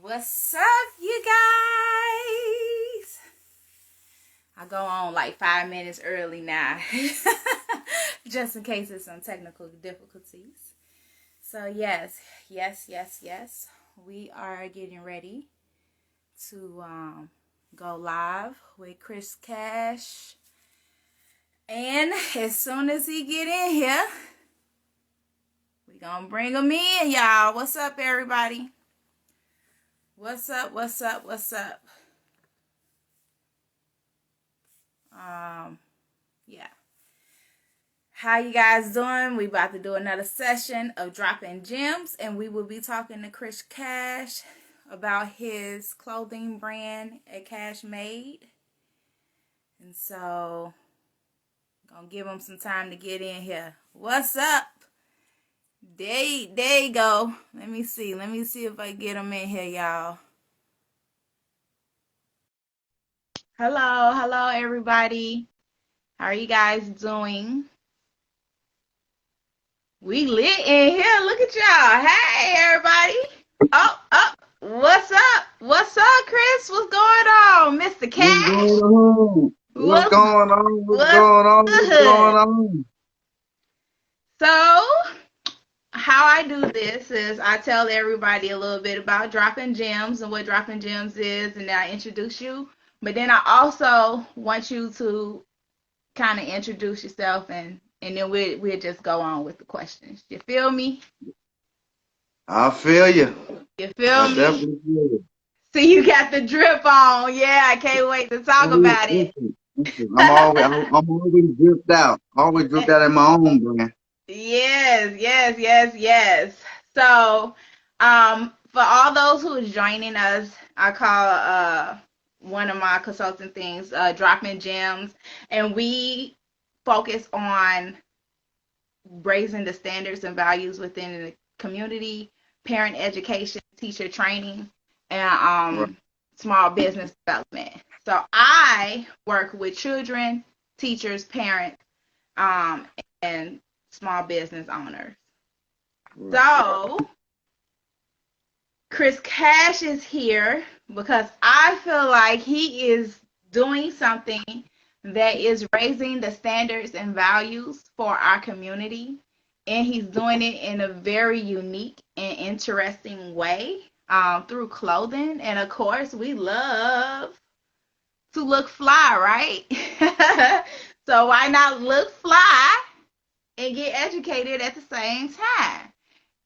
What's up, you guys? I go on like 5 minutes early now, just in case of some technical difficulties. So yes, we are getting ready to go live with Chris Cash, and as soon as he get in here, we gonna bring him in, y'all. What's up, everybody? What's up? Yeah. How you guys doing? We about to do another session of Droppin' Gems, and we will be talking to Chris Cash about his clothing brand at Cash Made. And so, gonna give him some time to get in here. What's up? There you go. Let me see if I get him in here, y'all. Hello, everybody. How are you guys doing? We lit in here. Look at y'all. Hey, everybody. Oh, what's up? What's up, Chris? What's going on, Mr. Cash? What's going on? So, how I do this is I tell everybody a little bit about Droppin' Gems and what Droppin' Gems is, and then I introduce you. But then I also want you to kind of introduce yourself, and then we'll just go on with the questions. You feel me? I feel you. You feel I me? definitely feel you. See, you got the drip on. Yeah, I can't wait to talk about it. I'm always dripped out. Always dripped out in my own brand. Yes. So, for all those who are joining us, I call one of my consulting things Droppin' Gems, and we focus on raising the standards and values within the community, parent education, teacher training, and small business development. So I work with children, teachers, parents, and small business owners. Right. So Chris Cash is here because I feel like he is doing something that is raising the standards and values for our community, and he's doing it in a very unique and interesting way through clothing. And of course, we love to look fly, right? So why not look fly and get educated at the same time?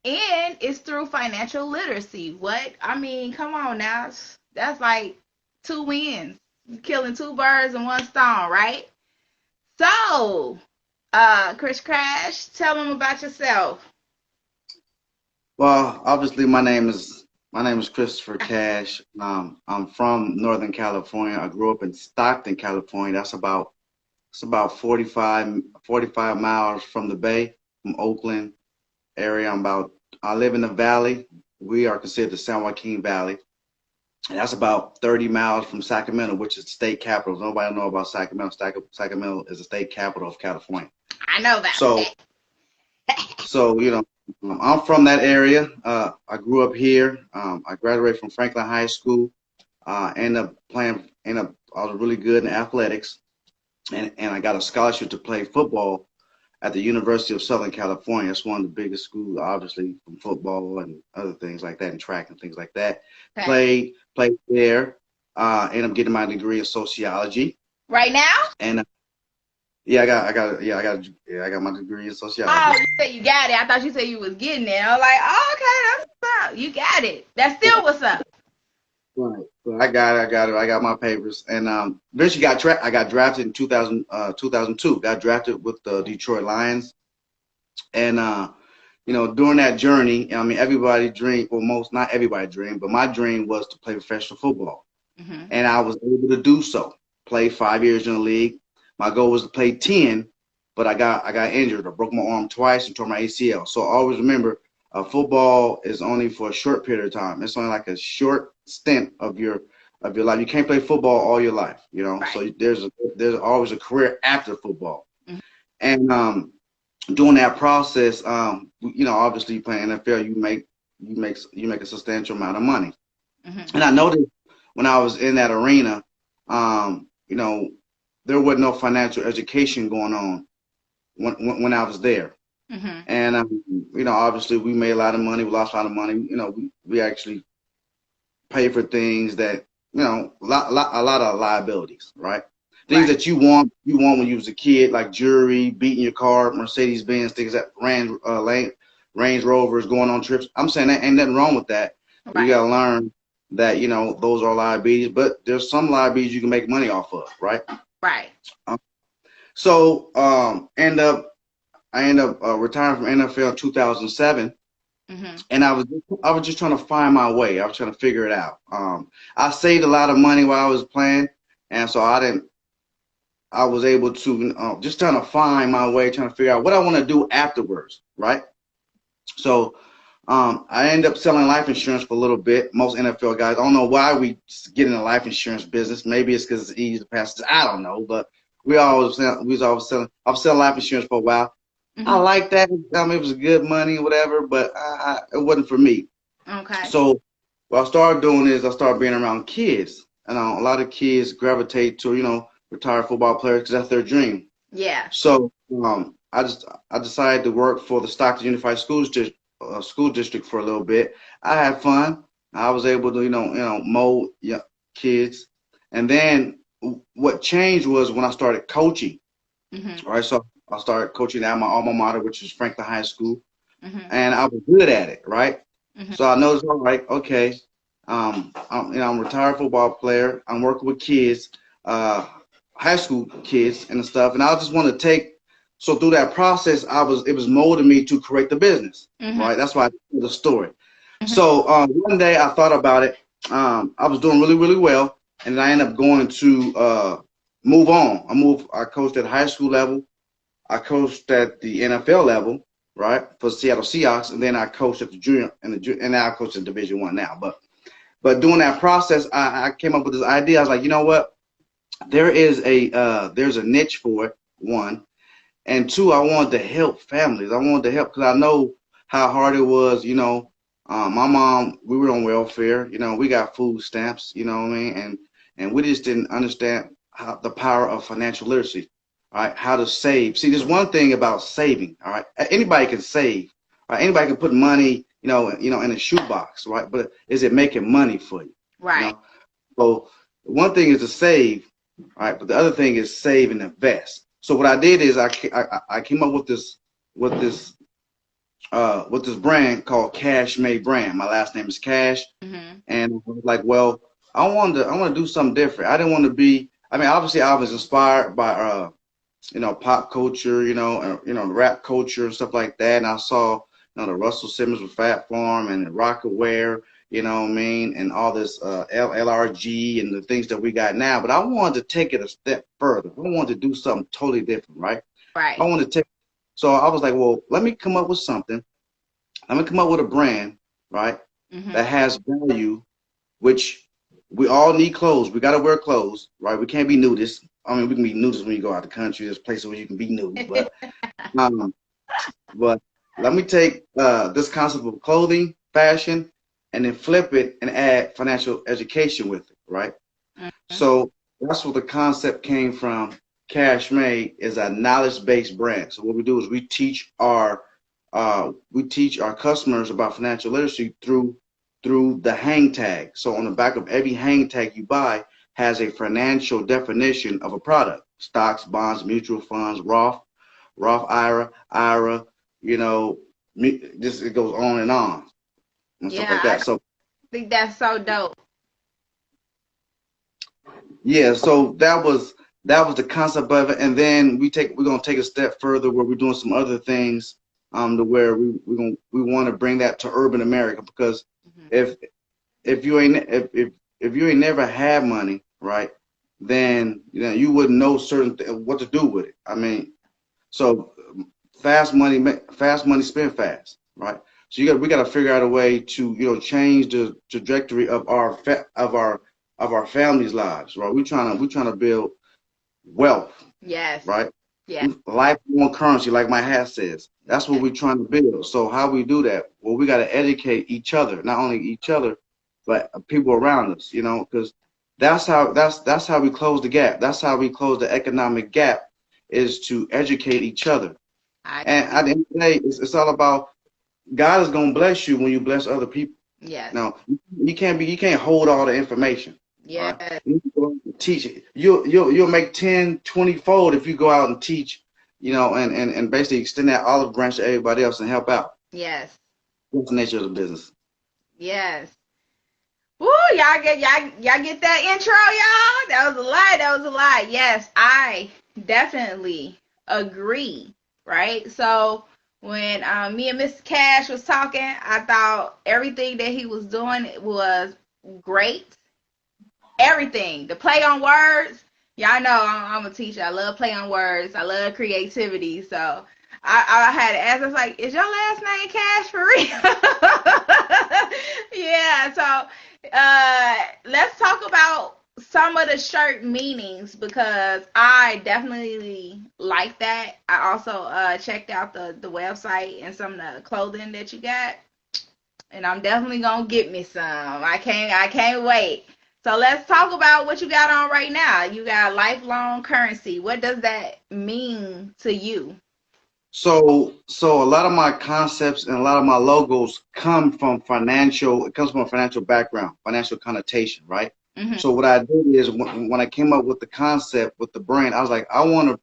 And it's through financial literacy. Come on now. That's like 2 wins. You're killing 2 birds in 1 stone, right? So, Chris Cash, tell them about yourself. Well, obviously my name is Christopher Cash. I'm from Northern California. I grew up in Stockton, California. It's about 45 miles from the Bay, from Oakland area. I live in the Valley. We are considered the San Joaquin Valley. And that's about 30 miles from Sacramento, which is the state capital. Nobody know about Sacramento. Sacramento is the state capital of California. I know that. So I'm from that area. I grew up here. I graduated from Franklin High School. I was really good in athletics, and I got a scholarship to play football at the University of Southern California. It's one of the biggest schools, obviously, from football and other things like that, and track and things like that. Okay. Played there. Ended up getting my degree in sociology. Right now? And I got my degree in sociology. Oh, you said you got it. I thought you said you was getting it. I was like, oh, okay, that's what's up. You got it. That's still what's up. Right. So I got it. I got my papers, and eventually I got drafted in 2002. Got drafted with the Detroit Lions, and during that journey, everybody dreamed. Well, not everybody dreamed, but my dream was to play professional football, and I was able to do so. Played 5 years in the league. My goal was to play 10, but I got injured. I broke my arm twice and tore my ACL. So always remember, football is only for a short period of time. It's only like a short stint of your life. You can't play football all your life, Right. So there's always a career after football. And during that process, obviously playing NFL, you make a substantial amount of money. Mhm. And I noticed when I was in that arena, you know, there was no financial education going on when I was there. Mhm. And you know, obviously we made a lot of money, we lost a lot of money. You know, we actually pay for things that, you know, a lot of liabilities, right? Things Right. that you want when you was a kid, like jewelry, beating your car, Mercedes Benz, things that Range Rovers, going on trips. I'm saying that ain't nothing wrong with that, but you Right. gotta learn that, you know, those are liabilities, but there's some liabilities you can make money off of, right? Right. Um, so I end up retiring from NFL in 2007, Mhm. and I was just trying to find my way. I was trying to figure it out. I saved a lot of money while I was playing, and so I didn't. I was able to just trying to find my way, trying to figure out what I want to do afterwards, right? So I ended up selling life insurance for a little bit. Most NFL guys, I don't know why we get in the life insurance business. Maybe it's because it's easy to pass. I don't know, but we was always selling. I was selling life insurance for a while. I Mhm. like that. I mean, it was good money, whatever, but it wasn't for me. Okay. So what I started doing is I started being around kids, and a lot of kids gravitate to, you know, retired football players because that's their dream. Yeah. So I decided to work for the Stockton Unified School District for a little bit. I had fun. I was able to, mold, yeah, kids, and then what changed was when I started coaching. Mhm. All right, so I started coaching at my alma mater, which is Franklin High School, Mhm. and I was good at it, right? Mhm. So I noticed, all right, okay, I'm a retired football player. I'm working with kids, uh, high school kids and stuff, and I just want to take. So through that process, it was molding me to create the business, Mhm. right? That's why I told the story. Mhm. So one day I thought about it. I was doing really, really well, and I ended up going to move on. I coached at high school level. I coached at the NFL level, right, for Seattle Seahawks, and then I coached at the junior and now I coach in Division 1 now. But during that process, I came up with this idea. I was like, you know what? There's a niche for it. One, and two, I wanted to help families. I wanted to help because I know how hard it was. You know, my mom, we were on welfare. You know, we got food stamps. You know what I mean? And we just didn't understand the power of financial literacy. All right, how to save. See, there's one thing about saving. All right, anybody can save. All right, anybody can put money, in a shoebox, right? But is it making money for you? You Right. know, so one thing is to save, right? But the other thing is save and invest. So what I did is I came up with with this with this brand called Cash Made Brand. My last name is Cash, Mhm. and I was like, well, I want to do something different. I didn't want to be. I mean, obviously, I was inspired by pop culture, the rap culture and stuff like that. And I saw, the Russell Simmons with Fat Farm and Rockaware, you know what I mean, and all this LRG and the things that we got now. But I wanted to take it a step further. I wanted to do something totally different, right? I Right. wanted to take. So I was like, well, let me come up with something. Let me come up with a brand, right, that Mhm. has value, which we all need clothes. We got to wear clothes, right? We can't be nudists. I mean, we can be nudists when you go out the country. There's places where you can be nude, um, but let me take this concept of clothing, fashion, and then flip it and add financial education with it, right? Mhm. So that's where the concept came from. Cash Made is a knowledge-based brand. So what we do is we teach our customers about financial literacy through the hang tag. So on the back of every hang tag you buy has a financial definition of a product: stocks, bonds, mutual funds, Roth IRA, you know, just it goes on and stuff Yeah, like I that. So think that's so dope. yeah, so that was the concept of it, and then we're gonna take a step further where we're doing some other things, to where we want to bring that to urban America because Mhm. if if you ain't never had money, right, then you wouldn't know what to do with it. I mean, so fast money, spend fast, right? So we got to figure out a way to change the trajectory of our families' lives, right? We're trying to build wealth, Yes. right? Yeah. Lifelong currency, like my hat says. That's what Yes. we're trying to build. So how we do that? Well, we got to educate each other, not only each other, but people around us, because that's how we close the gap. That's how we close the economic gap, is to educate each other. I And at the end of the day, it's all about God is gonna bless you when you bless other people. yes. Now you can't hold all the information. All right. Yes. You need to go out and teach it. You'll make 10, 20 fold if you go out and teach, and basically extend that olive branch to everybody else and help out. Yes. That's the nature of the business. Yes. Woo, y'all get that intro, y'all? That was a lot. That was a lot. Yes, I definitely agree. Right? So when me and Mr. Cash was talking, I thought everything that he was doing was great. Everything. The play on words. Y'all know I'm a teacher. I love play on words. I love creativity. So I had to ask. I was like, "Is your last name Cash for real?" Yeah. So let's talk about some of the shirt meanings because I definitely like that. I also checked out the website and some of the clothing that you got, and I'm definitely gonna get me some. I can't wait. So let's talk about what you got on right now. You got lifelong currency. What does that mean to you? So a lot of my concepts and a lot of my logos come from financial. It comes from a financial background, financial connotation, right? Hmm. So what I did is when I came up with the concept with the brand, I was like, I want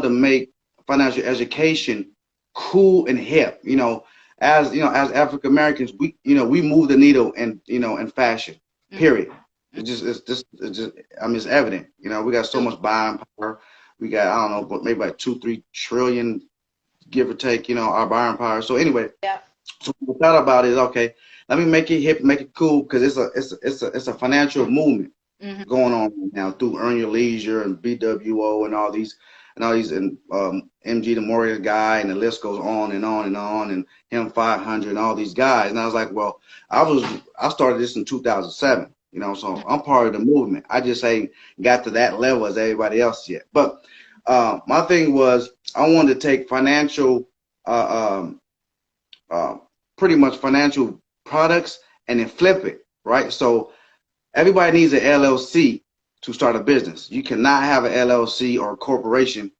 to make financial education cool and hip. As African Americans, we move the needle in fashion. Hmm. Period. It's just I mean it's evident. We got so much buying power. We got I don't know, but maybe like 2-3 trillion, give or take, our buying power. So anyway, Yeah. so what I thought about is okay, let me make it hip, make it cool, because it's a financial movement Hmm. going on right now through Earn Your Leisure and BWO and MG the Mortgage Guy, and the list goes on and on and on, and him 500 and all these guys. And I was like, well, I started this in 2007. So I'm part of the movement. I just ain't got to that level as everybody else yet. But my thing was I wanted to take financial, uh, uh, pretty much financial products and then flip it, right? So everybody needs an LLC to start a business. You cannot have an LLC or a corporation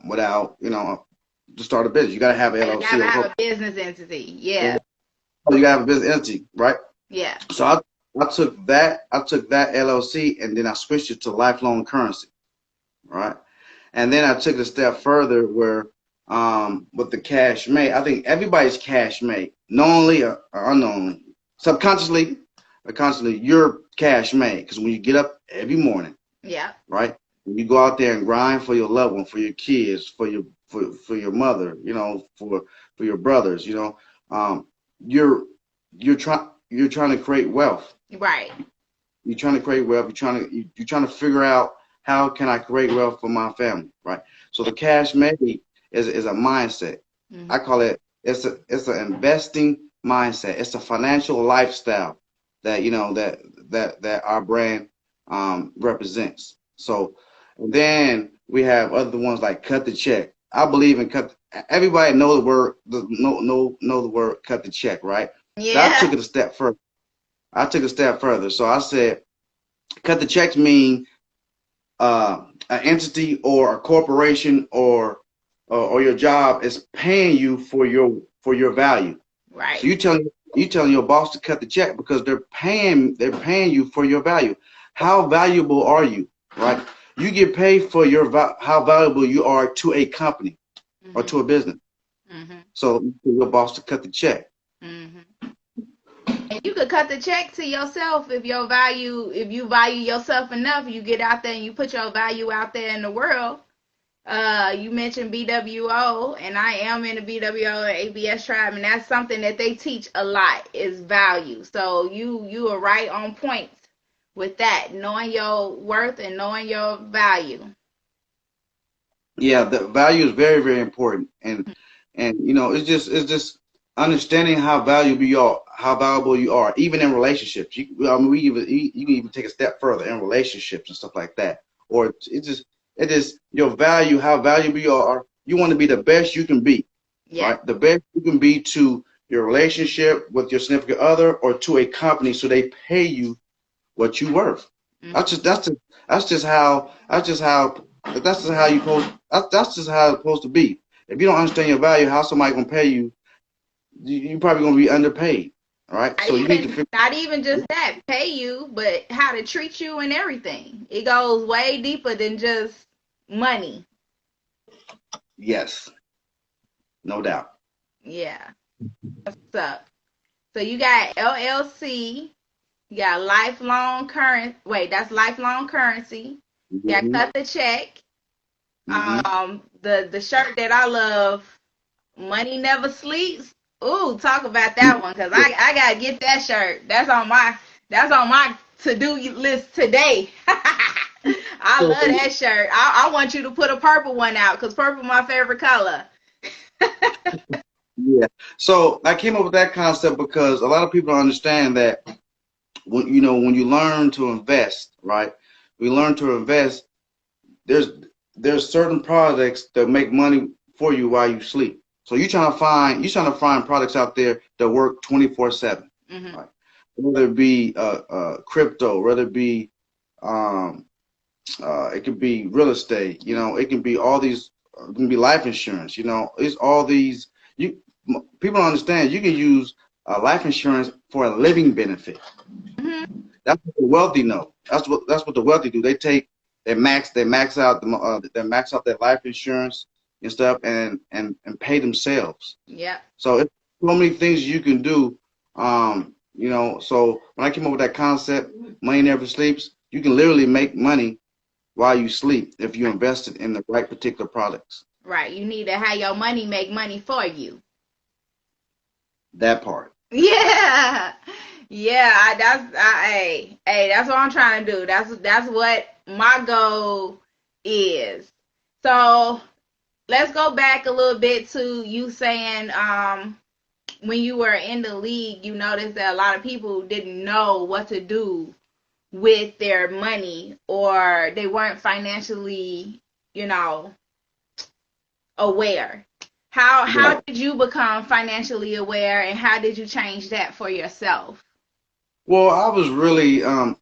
without, to start a business. You got to have an You LLC gotta or a have a corporation. business entity. Yeah. You got to have a business entity, right? Yeah. So I took that LLC and then I switched it to lifelong currency, right? And then I took it a step further where with the cash made, I think everybody's cash made, knowingly or unknowingly, subconsciously or consciously, you're cash made. Because when you get up every morning, Yeah. right, when you go out there and grind for your loved one, for your kids, for your mother, for your brothers, um, you're you're trying to create wealth. Right. You're trying to create wealth. You're trying to figure out how can I create wealth for my family, right? So the cash made is a mindset. Hmm. I call it it's an investing mindset. It's a financial lifestyle that that our brand represents. So and then we have other ones like cut the check. I believe in cut. Everybody know the word know the word cut the check, right? But I Yeah. took it a step further. I took a step further. So I said cut the checks mean an entity or a corporation or your job is paying you for your value. So Right. you telling your boss to cut the check because they're paying you for your value. How valuable are you? Right? You get paid for how valuable you are to a company or Hmm. to a business. Hmm. So your boss to cut the check. Hmm. And you could cut the check to yourself if you value yourself enough, you get out there and you put your value out there in the world. You mentioned BWO, and I am in the BWO and ABS tribe, and that's something that they teach a lot is value. So you are right on point with that, knowing your worth and knowing your value. Yeah, the value is very, very important, and it's just understanding how valuable you are, even in relationships. I mean, you can even take a step further in relationships and stuff like that. Or it is your value, how valuable you are. You want to be the best you can be, Yeah. right? The best you can be to your relationship with your significant other or to a company so they pay you what you worth. Mm-hmm. That's just how you supposed that's just how it's supposed to be. If you don't understand your value, how somebody gonna pay you? You probably gonna be underpaid. All right. So you need to figure. Not even just that, pay you, but how to treat you and everything. It goes way deeper than just money. Yes, no doubt. Yeah. What's up? So you got LLC, you got lifelong current. Wait, that's lifelong currency. You got Mm-hmm. cut the check. Mm-hmm. The shirt that I love, money never sleeps. Ooh, talk about that one because I gotta get that shirt. That's on my to do list today. I love that shirt. I want you to put a purple one out because purple my favorite color. Yeah. So I came up with that concept because a lot of people don't understand that when you learn to invest, right? We learn to invest. There's there's certain products that make money for you while you sleep. So you're trying to find products out there that work 24/7, Mm-hmm. right? Whether it be crypto, whether it be um, it could be real estate, it can be all these, it can be life insurance, it's all these. You People don't understand. You can use life insurance for a living benefit. Mm-hmm. That's what the wealthy know. That's what the wealthy do. They max out their life insurance and stuff, and pay themselves. Yep. So it's so many things you can do. So when I came up with that concept, money never sleeps. You can literally make money while you sleep if you invest it in the right particular products. Right. You need to have your money make money for you. That part. Yeah. Yeah, that's what I'm trying to do. That's what my goal is. So let's go back a little bit to you saying when you were in the league, you noticed that a lot of people didn't know what to do with their money or they weren't financially, you know, aware. How Right. did you become financially aware and how did you change that for yourself? Well, I was really I'm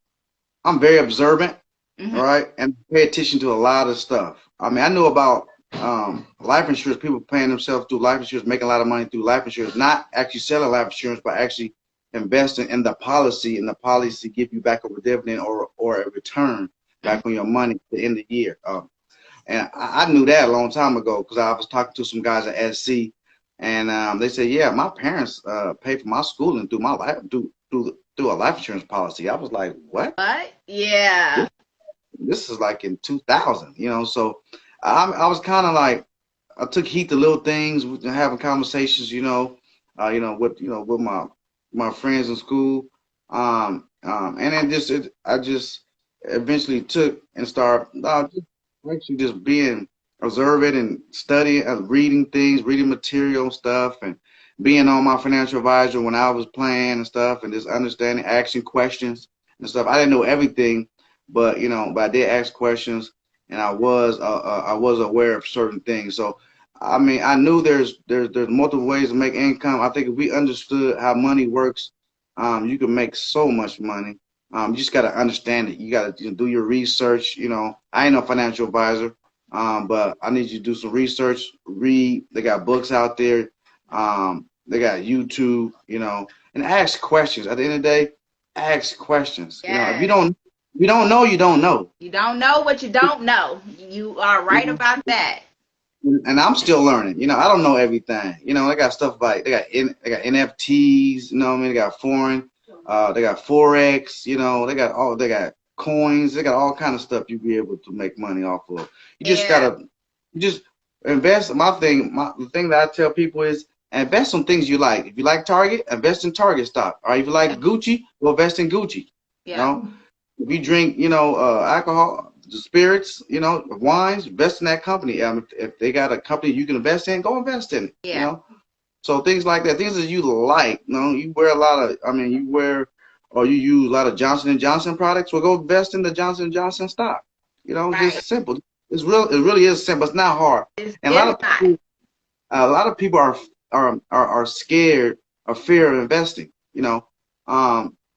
very observant, Mm-hmm. all right, and pay attention to a lot of stuff. I mean, I knew about life insurance, people paying themselves through life insurance, making a lot of money through life insurance, not actually selling life insurance, but actually investing in the policy, and the policy give you back a dividend or a return Mm-hmm. back on your money at the end of the year. And I knew that a long time ago because I was talking to some guys at SC, and they said, yeah, my parents paid for my schooling through my life through a life insurance policy. I was like, what? What? Yeah. This is like in 2000, so I was kind of like, I took heed to little things, having conversations, with my friends in school, and then I just eventually took and started actually just being observant and studying, reading things, reading material and stuff, and being on my financial advisor when I was playing and stuff, and just understanding, asking questions and stuff. I didn't know everything, but I did ask questions, and I was aware of certain things. So I mean, I knew there's multiple ways to make income. I think if we understood how money works, you can make so much money. You just got to understand it. You got to do your research. I ain't no financial advisor, but I need you to do some research. Read. They got books out there. They got YouTube. And ask questions. At the end of the day, ask questions. If you Yes. don't know, you don't know. You don't know what you don't know. You are right about that. And I'm still learning. I don't know everything. They got stuff about they got NFTs. What I mean, they got they got forex. They got coins. They got all kind of stuff you be able to make money off of. Yeah. You just invest. The thing that I tell people is invest on things you like. If you like Target, invest in Target stock. Or if you like Gucci, well, invest in Gucci. You Yeah. know, if you drink, alcohol, the spirits, wines, invest in that company. If they got a company you can invest in, go invest in it. Yeah. So things like that, things that you like. You wear a lot of, you wear or you use a lot of Johnson and Johnson products. Well, go invest in the Johnson and Johnson stock. Right. Just simple. It's real. It really is simple. It's not hard. And It's not. a lot of people are scared a fear of investing. It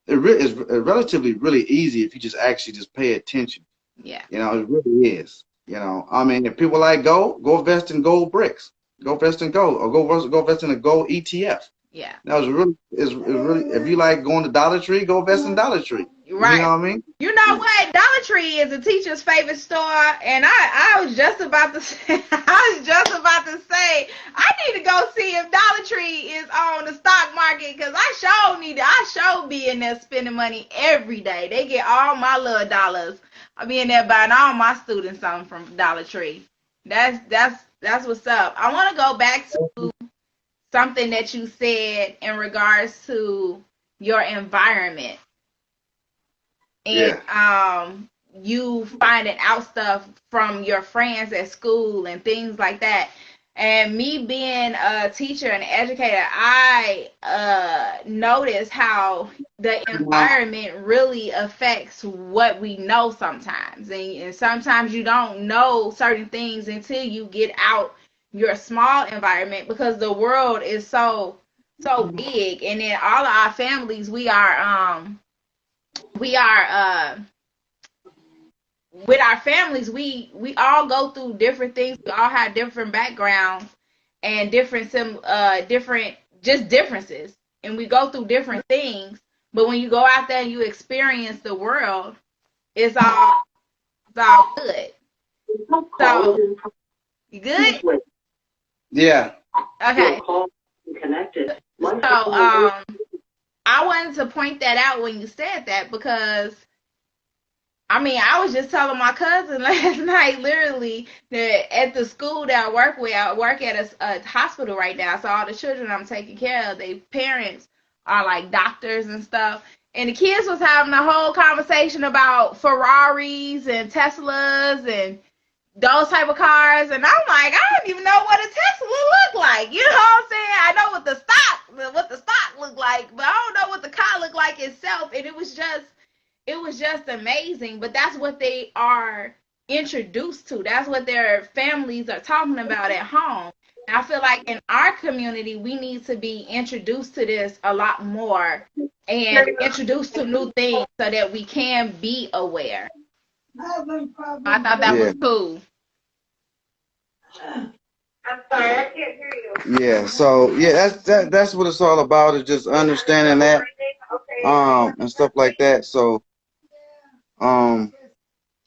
is relatively really easy if you just actually just pay attention. Yeah. It really is. I mean, if people like gold, go invest in gold bricks. Go invest in gold, or go invest in a gold ETF. Yeah. That was really is really. If you like going to Dollar Tree, go invest in Dollar Tree. You Right. know what I mean? You know what? Dollar Tree is a teacher's favorite store, and I was just about to say, I need to go see if Dollar Tree is on the stock market, because I sure be in there spending money every day. They get all my little dollars. I be in there buying all my students something from Dollar Tree. That's what's up. I want to go back to something that you said in regards to your environment, and Yeah. you finding out stuff from your friends at school and things like that. And me being a teacher and educator, I notice how the environment really affects what we know sometimes. And sometimes you don't know certain things until you get out your small environment, because the world is so big. And in all of our families, we are with our families, we all go through different things. We all have different backgrounds and different just differences, and we go through different things. But when you go out there and you experience the world, it's all good. So you good? Yeah. Okay. So I wanted to point that out when you said that, because I mean, I was just telling my cousin last night, literally, that at the school that I work with, I work at a hospital right now. So all the children I'm taking care of, their parents are like doctors and stuff. And the kids was having a whole conversation about Ferraris and Teslas and those type of cars. And I'm like, I don't even know what a Tesla look like. You know what I'm saying? I know what the stock look like, but I don't know what the car look like itself. And it was just amazing. But that's what they are introduced to. That's what their families are talking about at home. And I feel like in our community, we need to be introduced to this a lot more and introduced to new things so that we can be aware. I thought that was cool. I'm sorry, I can't hear you. Yeah, so yeah, that's what it's all about, is just understanding that and stuff like that. So um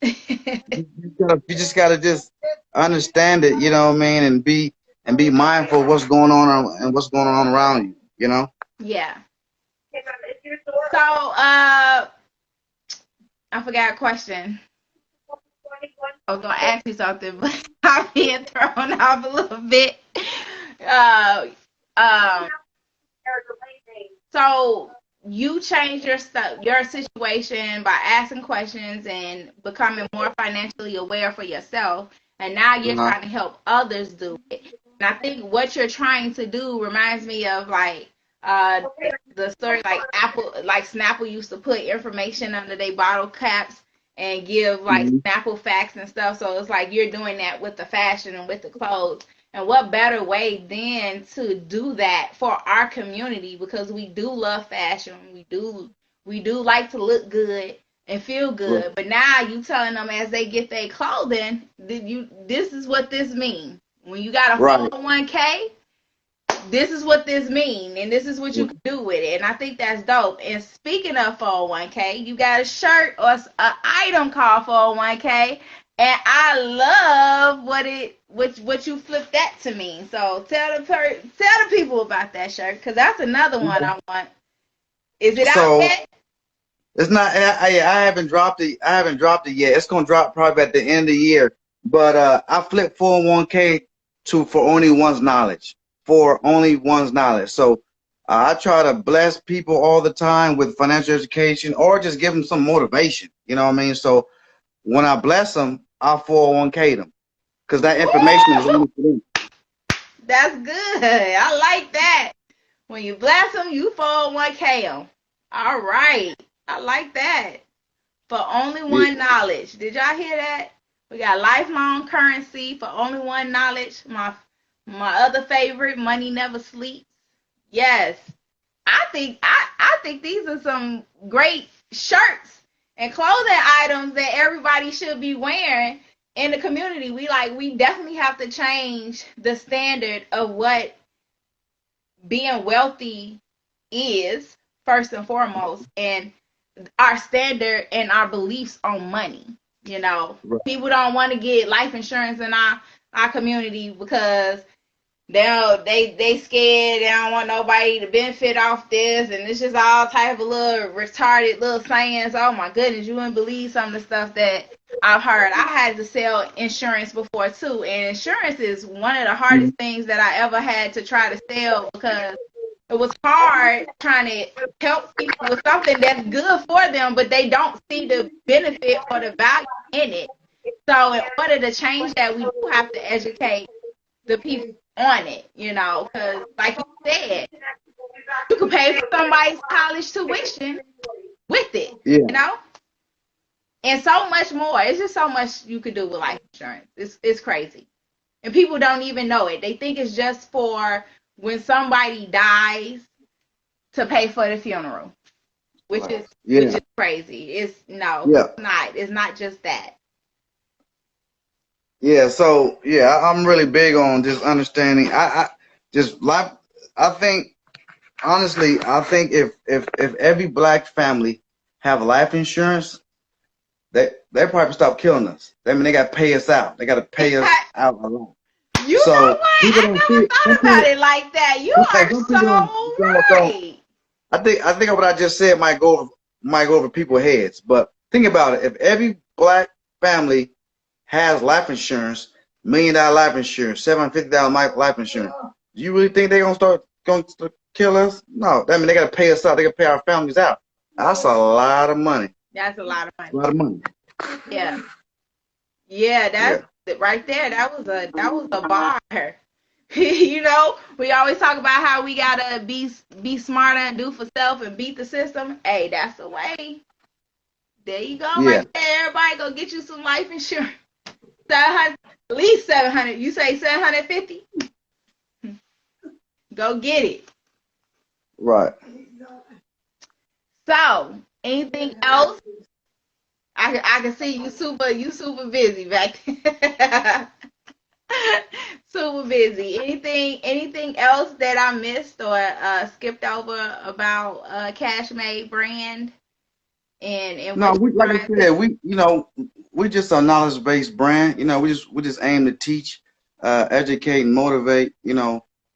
you just gotta just understand it, you know what I mean, and be mindful of what's going on and what's going on around you, you know? Yeah. So I forgot a question. I was gonna ask you something, but I'm being thrown off a little bit. Uh, um, so you changed your situation by asking questions and becoming more financially aware for yourself, and now you're trying to help others do it. And I think what you're trying to do reminds me of like uh the story, like Snapple used to put information under their bottle caps and give like Snapple facts and stuff. So it's like you're doing that with the fashion and with the clothes. And what better way than to do that for our community, because we do love fashion. We do like to look good and feel good. But now you telling them as they get their clothing, this is what this means. When you got a 401k, this is what this means, and this is what you can do with it. And I think that's dope. And speaking of 401k, you got a shirt or an item called 401k, and I love what you flipped that to me. So tell the people about that shirt, because that's another one I want. Is it out yet? It's not. I haven't dropped it. I haven't dropped it yet. It's gonna drop probably at the end of the year. But I flip 401k for only one's knowledge. For only one's knowledge. So I try to bless people all the time with financial education, or just give them some motivation. You know what I mean? So when I bless them, I'll 401k them, because that information is only for them. That's good. I like that. When you bless them, you 401k them. All right. I like that. For only one knowledge. Did y'all hear that? We got lifelong currency for only one knowledge. My other favorite, money never sleeps. Yes. I think these are some great shirts and clothing items that everybody should be wearing in the community. We definitely have to change the standard of what being wealthy is first and foremost, and our standard and our beliefs on money. You know, Right. people don't want to get life insurance in our community because they scared. They don't want nobody to benefit off this, and it's just all type of little retarded little sayings. Oh my goodness, you wouldn't believe some of the stuff that I've heard. I had to sell insurance before too, and insurance is one of the hardest things that I ever had to try to sell because it was hard trying to help people with something that's good for them, but they don't see the benefit or the value in it. So in order to change that, we do have to educate the people on it, you know, because like you said, you can pay for somebody's college tuition with it, Yeah. you know, and so much more. It's just so much you could do with life insurance. It's crazy, and people don't even know it. They think it's just for when somebody dies to pay for the funeral, which is Yeah. which is crazy. It's no, Yeah. it's not. It's not just that. Yeah. So yeah, I'm really big on just understanding. I just life. I think honestly, I think if every black family have life insurance, they probably stop killing us. I mean, they got to pay us out. They got to pay us out a lot. You know So what? people I don't see never it. Some thought about people, it like that. You some are people so so right. I think what I just said might go over people's heads. But think about it. If every black family has life insurance, $1 million life insurance, $750 life insurance, do you really think they're going to kill us? No. That means they got to pay us out. They got to pay our families out. That's a lot of money. That's a lot of A money. lot of money. Yeah. Yeah, Yeah. that's right there. That was a bar. You know, we always talk about how we gotta be smarter and do for self and beat the system. Hey, that's the way. There you go, Yeah. right there. Everybody go get you some life insurance. 700, at least 700. You say 750? Go get it. Right. So, anything else? I can see you super busy back there. Super busy. Anything else that I missed or skipped over about Cash Made brand and No, what we you're like I trying to said, we just a knowledge based brand. We just aim to teach, educate, and motivate.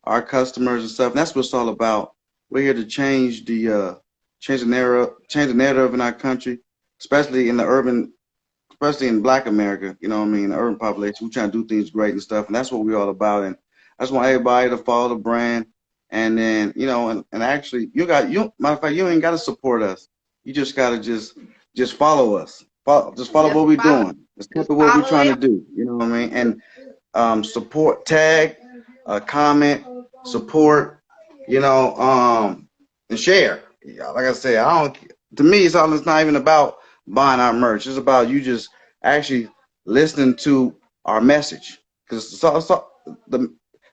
Our customers and stuff. And that's what it's all about. We're here to change the narrative in our country, especially in the urban, especially in Black America. You know what I mean? The urban population. We're trying to do things great and stuff, and that's what we're all about. And I just want everybody to follow the brand. And then and actually, matter of fact, you ain't got to support us. You just gotta just follow us. Just follow just what we're follow doing. It's just what we're follow trying it. to do. You know what I mean? And support, tag, comment, support, and share. Yeah, like I said, I don't. To me, it's not even about buying our merch. It's about you just actually listening to our message because the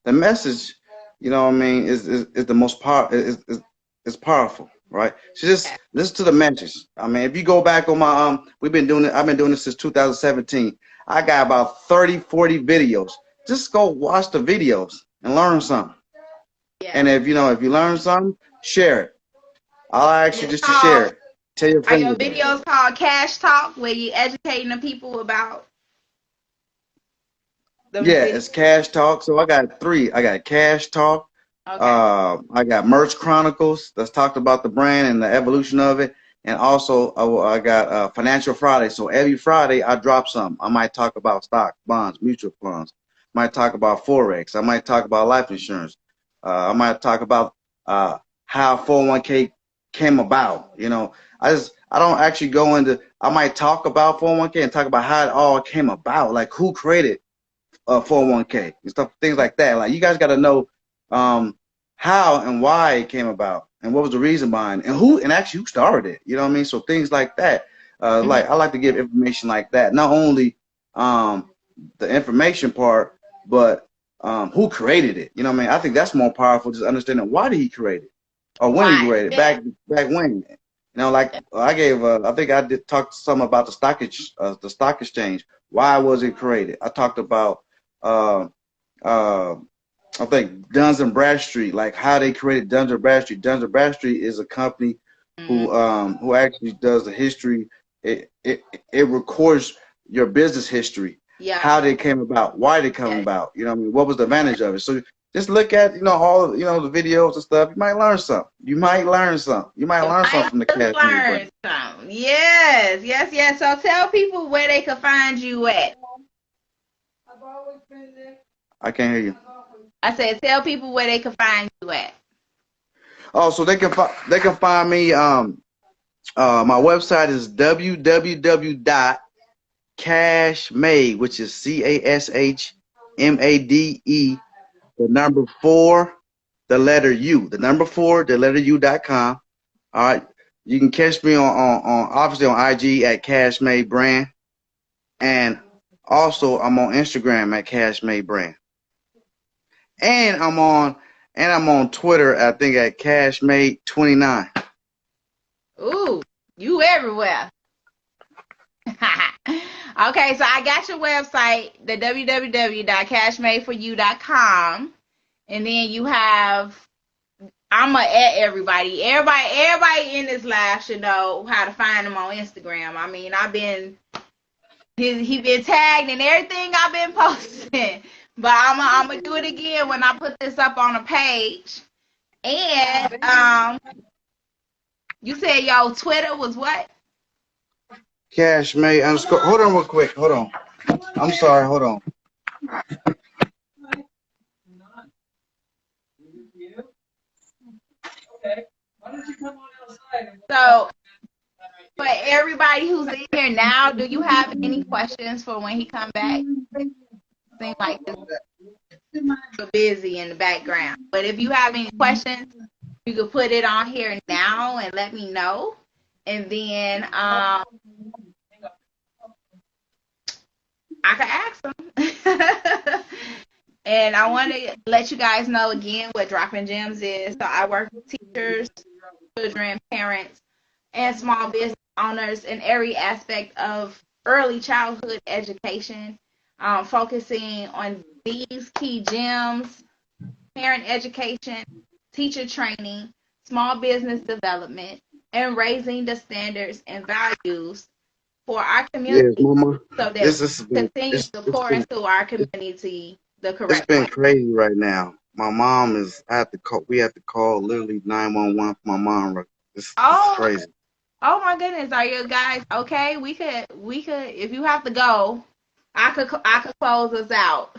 message, you know what I mean, is the most is powerful, right? So just listen to the message. I mean, if you go back on my I've been doing this since 2017. I got about 30, 40 videos. Just go watch the videos and learn something. Yeah. And if you learn something, share it. I'll ask you It's just to share it. Tell your are friends your about it. videos called Cash Talk where you educating the people about the Yeah, video? it's Cash Talk. So I got three. I got Cash Talk. Okay. I got Merch Chronicles that's talked about the brand and the evolution of it. And also I got Financial Friday. So every Friday I drop something. I might talk about stock, bonds, mutual funds. Might talk about Forex. I might talk about life insurance. I might talk about how 401k came about. I don't actually go into, I might talk about 401k and talk about how it all came about, like who created 401k and stuff, things like that. Like you guys got to know how and why it came about and what was the reason behind it and actually who started it. You know what I mean? So things like that. Like I like to give information like that. Not only the information part, but who created it. You know what I mean? I think that's more powerful. Just understanding why did he create it. or when he Why? created back when. Like I think I did talk some about the stock exchange. Why was it created? I talked about uh, uh, I think Duns and Bradstreet, like how they created Duns and Bradstreet. Duns and Bradstreet is a company Mm-hmm. who actually does the history. It records your business history, Yeah. how they came about, why they come Yes. about. You know what I mean? What was the advantage of it? So just look at all the videos and stuff. You might learn something. You might learn something. You might You learn something might from the just Cash Money learn brand. something. Yes, yes, yes. So tell people where they can find you at. I can't hear you. I said tell people where they can find you at. Oh, so they can find me. My website is www.cashmade, which is CASHMADE, the number 4, the letter U, the number 4, the letter U.com. All right. You can catch me on obviously on IG at Cashmade Brand. And also I'm on Instagram at Cashmade Brand. And I'm on Twitter, I think at Cashmade29. Ooh, you everywhere. Okay, so I got your website, the www.cashmadeforyou.com, and then you have. I'm gonna add everybody. Everybody in this live should know how to find him on Instagram. I mean, he been tagged and everything I've been posting, but I'm gonna do it again when I put this up on a page. And you said your Twitter was what? Cashmade underscore. Hold on real quick. Hold on. I'm sorry. Hold on. So for everybody who's in here now, do you have any questions for when he come back? Seems like it's so busy in the background. But if you have any questions, you can put it on here now and let me know. And then I can ask them. And I want to let you guys know again what Droppin' Gems is. So I work with teachers, children, parents, and small business owners in every aspect of early childhood education, focusing on these key gems: parent education, teacher training, small business development, and raising the standards and values for our Yes, community Mama. so that This we has been continue to pour into our community the it's correct been way. crazy right now. My mom is. I have to call. We have to call literally 911 for my mom. This is Oh, crazy. oh my goodness, are you guys okay? We could if you have to go, I could close us out.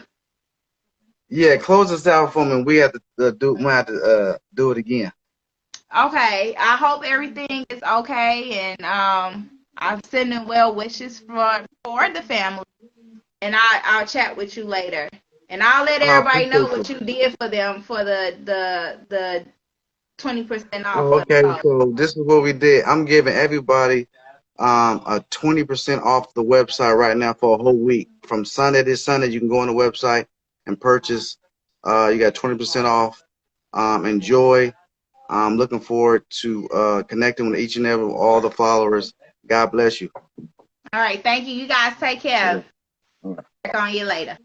Yeah, close us out for me. We have to do. We have to do it again. Okay, I hope everything is okay, and I'm sending well wishes for the family, and I'll chat with you later, and I'll let I everybody know appreciate what you. you did for them for the 20% off Oh, for the okay, code. so this is what we did. I'm giving everybody a 20% off the website right now for a whole week. From Sunday this Sunday, you can go on the website and purchase. You got 20% off. Enjoy. I'm looking forward to connecting with each and every all the followers. God bless you. All right, thank you. You guys take Okay. care. All right. Check on you later.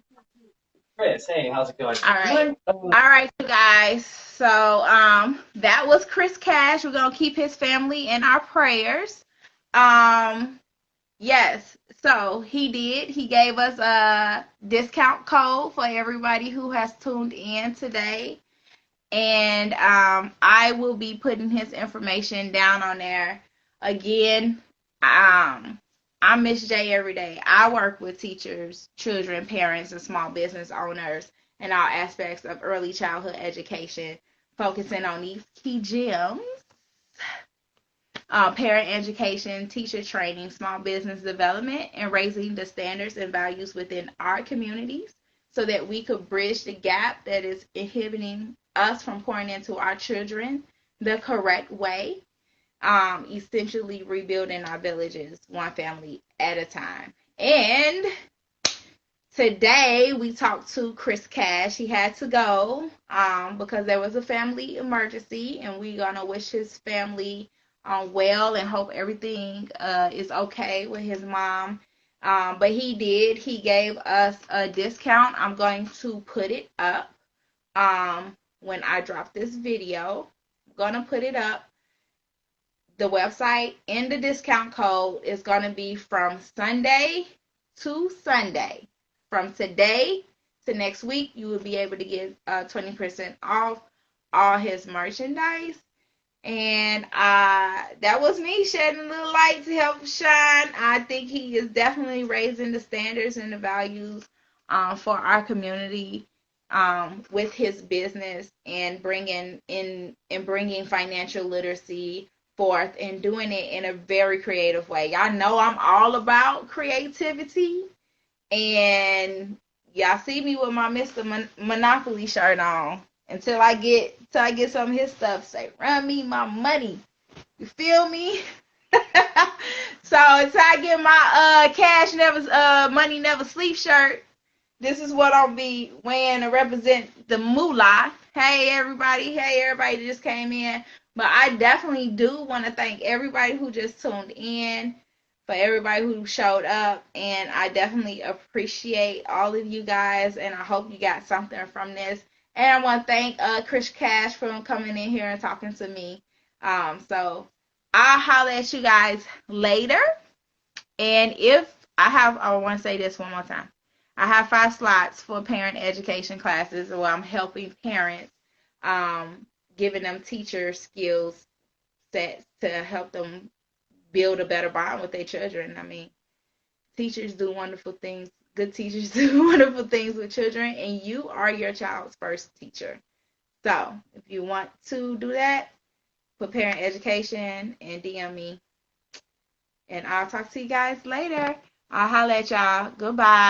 Chris, hey, how's it going? All right. All right, you guys. So that was Chris Cash. We're gonna keep his family in our prayers. Um yes. So he did. He gave us a discount code for everybody who has tuned in today. And I will be putting his information down on there. Again, I'm Miss J every day. I work with teachers, children, parents, and small business owners in all aspects of early childhood education, focusing on these key gems: parent education, teacher training, small business development, and raising the standards and values within our communities so that we could bridge the gap that is inhibiting us from pouring into our children the correct way, essentially rebuilding our villages one family at a time. And Today we talked to Chris Cash. He had to go because there was a family emergency, and we're gonna wish his family well and hope everything is okay with his mom. But he did. He gave us a discount. I'm going to put it up when I drop this video. I'm gonna put it up. The website and the discount code is gonna be from Sunday to Sunday. From today to next week, you will be able to get 20% off all his merchandise. And that was me shedding a little light to help shine. I think he is definitely raising the standards and the values for our community with his business and bringing financial literacy forth and doing it in a very creative way. Y'all know I'm all about creativity, and y'all see me with my Mr. Monopoly shirt on until I get some of his stuff. Say, run me my money. You feel me? So until I get my cash never money never sleep shirt, this is what I'll be wearing to represent the moolah. Hey everybody that just came in. But I definitely do want to thank everybody who just tuned in, for everybody who showed up, and I definitely appreciate all of you guys, and I hope you got something from this. And I want to thank Chris Cash for coming in here and talking to me. So I'll holler at you guys later. And I want to say this one more time. I have 5 slots for parent education classes where I'm helping parents, giving them teacher skills sets to help them build a better bond with their children. I mean, teachers do wonderful things. Good teachers do wonderful things with children, and you are your child's first teacher. So if you want to do that, put parent education and DM me. And I'll talk to you guys later. I'll holler at y'all. Goodbye.